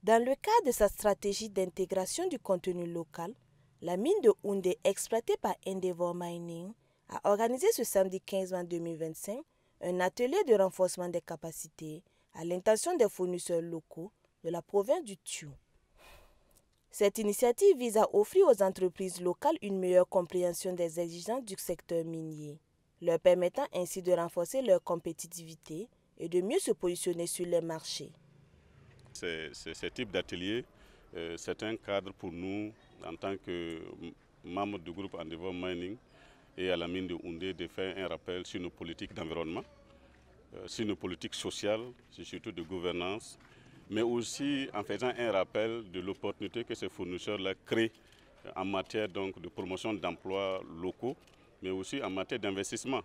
Dans le cadre de sa stratégie d'intégration du contenu local, la mine de Houndé, exploitée par Endeavour Mining, a organisé ce samedi 15 juin 2025 un atelier de renforcement des capacités à l'intention des fournisseurs locaux de la province du Thiou. Cette initiative vise à offrir aux entreprises locales une meilleure compréhension des exigences du secteur minier, leur permettant ainsi de renforcer leur compétitivité et de mieux se positionner sur les marchés. Ce type d'atelier, c'est un cadre pour nous en tant que membres du groupe Endeavour Mining et à la mine de Houndé de faire un rappel sur nos politiques d'environnement, sur nos politiques sociales, surtout de gouvernance, mais aussi en faisant un rappel de l'opportunité que ces fournisseurs-là créent en matière donc, de promotion d'emplois locaux, mais aussi en matière d'investissement.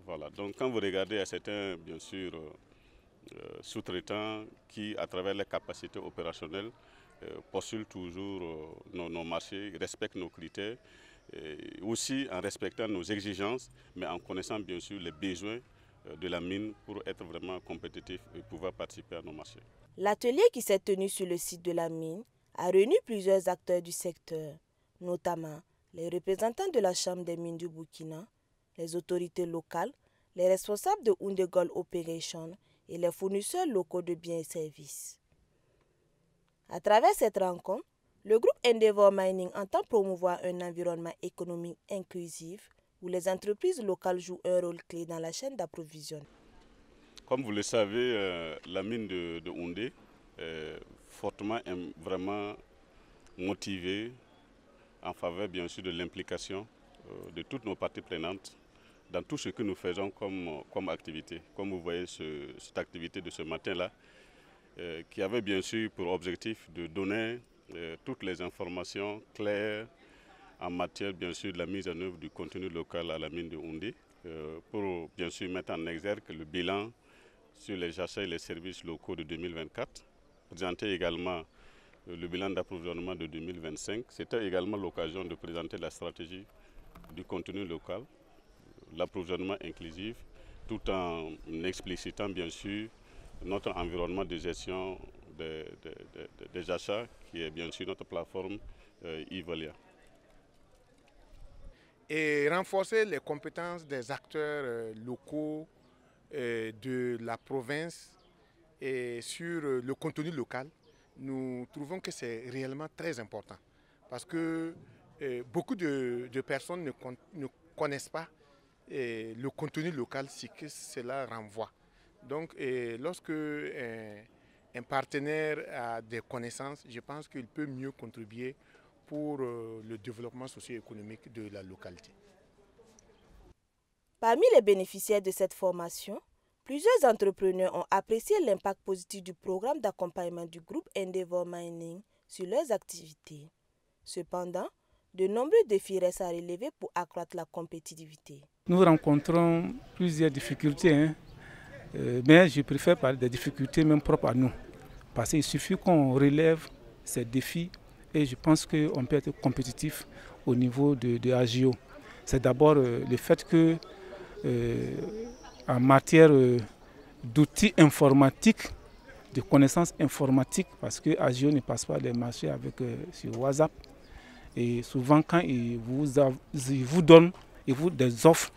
Voilà. Donc quand vous regardez à certains, bien sûr, sous-traitants qui, à travers les capacités opérationnelles, postulent toujours nos marchés, respectent nos critères, aussi en respectant nos exigences, mais en connaissant bien sûr les besoins de la mine pour être vraiment compétitif et pouvoir participer à nos marchés. L'atelier qui s'est tenu sur le site de la mine a réuni plusieurs acteurs du secteur, notamment les représentants de la Chambre des mines du Burkina, les autorités locales, les responsables de Houndé Gold Operation et les fournisseurs locaux de biens et services. À travers cette rencontre, le groupe Endeavour Mining entend promouvoir un environnement économique inclusif où les entreprises locales jouent un rôle clé dans la chaîne d'approvisionnement. Comme vous le savez, la mine de Houndé est fortement vraiment motivée en faveur bien sûr de l'implication de toutes nos parties prenantes dans tout ce que nous faisons comme activité. Comme vous voyez cette activité de ce matin-là, qui avait bien sûr pour objectif de donner toutes les informations claires en matière bien sûr de la mise en œuvre du contenu local à la mine de Houndé, pour bien sûr mettre en exergue le bilan sur les achats et les services locaux de 2024, présenter également le bilan d'approvisionnement de 2025. C'était également l'occasion de présenter la stratégie du contenu local, l'approvisionnement inclusif, tout en explicitant bien sûr notre environnement de gestion des achats, qui est bien sûr notre plateforme Ivolia. Et renforcer les compétences des acteurs locaux de la province et sur le contenu local, nous trouvons que c'est réellement très important. Parce que beaucoup de personnes ne connaissent pas le contenu local, ce que cela renvoie. Donc lorsque un partenaire a des connaissances, je pense qu'il peut mieux contribuer pour le développement socio-économique de la localité. Parmi les bénéficiaires de cette formation, plusieurs entrepreneurs ont apprécié l'impact positif du programme d'accompagnement du groupe Endeavour Mining sur leurs activités. Cependant, de nombreux défis restent à relever pour accroître la compétitivité. Nous rencontrons plusieurs difficultés, mais je préfère parler des difficultés même propres à nous. Parce qu'il suffit qu'on relève ces défis et je pense qu'on peut être compétitif au niveau de AGIO. C'est d'abord le fait que en matière d'outils informatiques, de connaissances informatiques, parce que AGIO ne passe pas les marchés avec sur WhatsApp. Et souvent quand ils vous donnent des offres,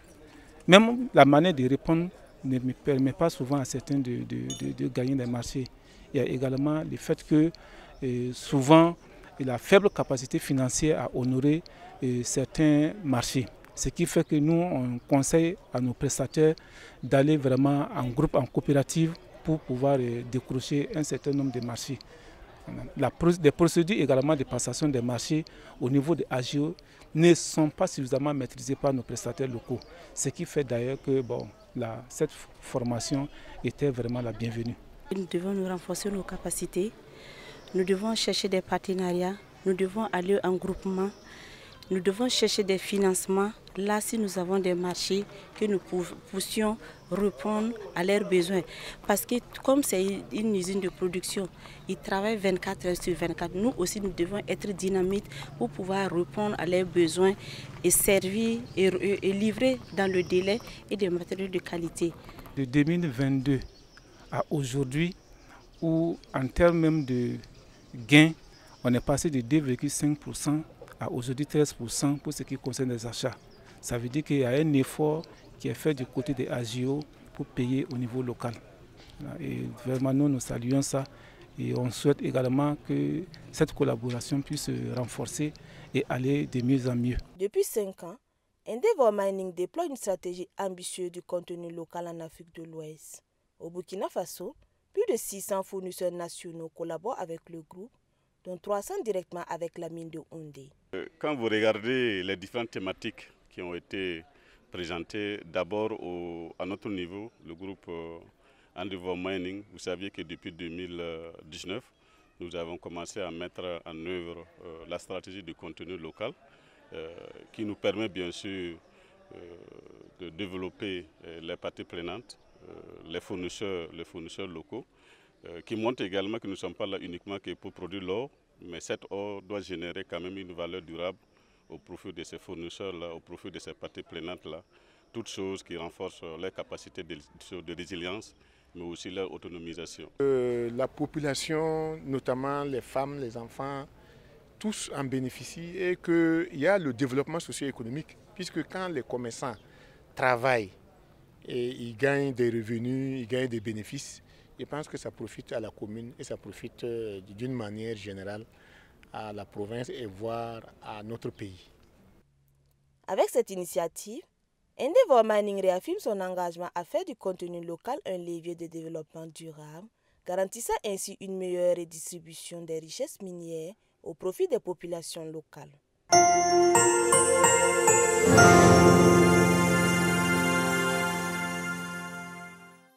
même la manière de répondre ne me permet pas souvent à certains de gagner des marchés. Il y a également le fait que souvent il a faible capacité financière à honorer certains marchés. Ce qui fait que nous, on conseille à nos prestataires d'aller vraiment en groupe, en coopérative, pour pouvoir décrocher un certain nombre de marchés. Les procédures également de passation des marchés au niveau de AGIO ne sont pas suffisamment maîtrisées par nos prestataires locaux. Ce qui fait d'ailleurs que cette formation était vraiment la bienvenue. Nous devons nous renforcer nos capacités, nous devons chercher des partenariats, nous devons aller en groupement, nous devons chercher des financements. Là, si nous avons des marchés, que nous puissions répondre à leurs besoins. Parce que comme c'est une usine de production, ils travaillent 24 heures sur 24. Nous aussi, nous devons être dynamiques pour pouvoir répondre à leurs besoins et servir et livrer dans le délai et des matériaux de qualité. De 2022 à aujourd'hui, où en termes même de gain, on est passé de 2,5% à aujourd'hui 13% pour ce qui concerne les achats. Ça veut dire qu'il y a un effort qui est fait du côté des AGO pour payer au niveau local. Et vraiment, nous saluons ça et on souhaite également que cette collaboration puisse se renforcer et aller de mieux en mieux. Depuis 5 ans, Endeavour Mining déploie une stratégie ambitieuse du contenu local en Afrique de l'Ouest. Au Burkina Faso, plus de 600 fournisseurs nationaux collaborent avec le groupe, dont 300 directement avec la mine de Houndé. Quand vous regardez les différentes thématiques qui ont été présentées, d'abord à notre niveau, le groupe Endeavour Mining, vous saviez que depuis 2019, nous avons commencé à mettre en œuvre la stratégie de contenu local qui nous permet bien sûr de développer les parties prenantes, les fournisseurs locaux, qui montrent également que nous ne sommes pas là uniquement que pour produire l'or, mais cette or doit générer quand même une valeur durable au profit de ces fournisseurs-là, au profit de ces parties prenantes-là, toutes choses qui renforcent leurs capacités de résilience, mais aussi leur autonomisation. La population, notamment les femmes, les enfants, tous en bénéficient et qu'il y a le développement socio-économique, puisque quand les commerçants travaillent et ils gagnent des revenus, ils gagnent des bénéfices, je pense que ça profite à la commune et ça profite d'une manière générale à la province et voire à notre pays. Avec cette initiative, Endeavour Mining réaffirme son engagement à faire du contenu local un levier de développement durable, garantissant ainsi une meilleure redistribution des richesses minières au profit des populations locales.